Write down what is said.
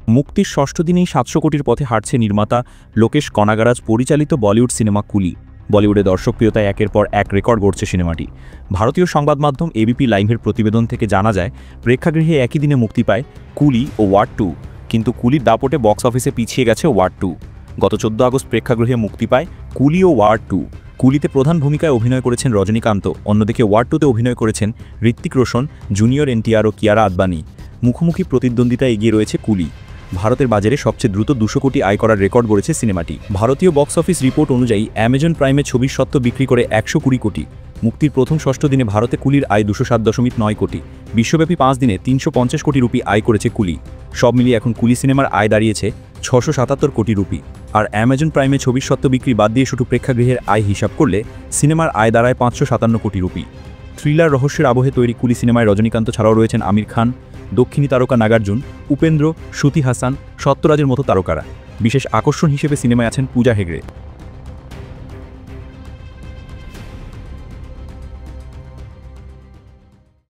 মুক্তির ষষ্ঠ দিনেই ৭০০ কোটির পথে হাঁটছে নির্মাতা লোকেশ কনাগারাজ পরিচালিত বলিউড সিনেমা কুলি। বলিউডে দর্শকপ্রিয়তায় একের পর এক রেকর্ড গড়ছে সিনেমাটি। ভারতীয় সংবাদ মাধ্যম এবিপি লাইভের প্রতিবেদন থেকে জানা যায়, প্রেক্ষাগৃহে একই দিনে মুক্তি পায় কুলি ও ওয়ার 2, কিন্তু কুলির দাপটে বক্স অফিসে পিছিয়ে গেছে ওয়ার 2। গত 14 আগস্ট প্রেক্ষাগৃহে মুক্তি পায় কুলি ও ওয়ার 2। কুলিতে প্রধান ভূমিকায় অভিনয় করেছেন রজনীকান্ত, অন্যদিকে ওয়ার 2তে অভিনয় করেছেন ঋত্বিক রোশন, জুনিয়র এনটিআর ও কিয়ারা আদবানি। মুখোমুখি প্রতিদ্বন্দ্বিতায় এগিয়ে রয়েছে কুলি। ভারতের বাজারে সবচেয়ে দ্রুত 200 কোটি আয় করার রেকর্ড গড়েছে সিনেমাটি। ভারতীয় বক্স অফিস রিপোর্ট অনুযায়ী অ্যামাজন প্রাইমে ছবির স্বত্ব বিক্রি করে 120 কোটি। মুক্তির প্রথম ষষ্ঠ দিনে ভারতে কুলির আয় 207.9 কোটি। বিশ্বব্যাপী 5 দিনে 350 কোটি রুপি আয় করেছে কুলি। সব মিলিয়ে এখন কুলি সিনেমার আয় দাঁড়িয়েছে 677 কোটি রুপি। আর অ্যামাজন প্রাইমে ছবির স্বত্ব বিক্রি বাদ দিয়ে শুধু প্রেক্ষাগৃহের আয় হিসাব করলে সিনেমার আয় দাঁড়ায় 557 কোটি রুপি। থ্রিলার রহস্যের আবহে তৈরি কুলি সিনেমায় রজনীকান্ত ছাড়াও রয়েছেন আমির খান, দক্ষিণী তারকা নাগার্জুন, উপেন্দ্র, শ্রুতি হাসান, সত্যরাজের মতো তারকারা। বিশেষ আকর্ষণ হিসেবে সিনেমায় আছেন পূজা হেগড়ে।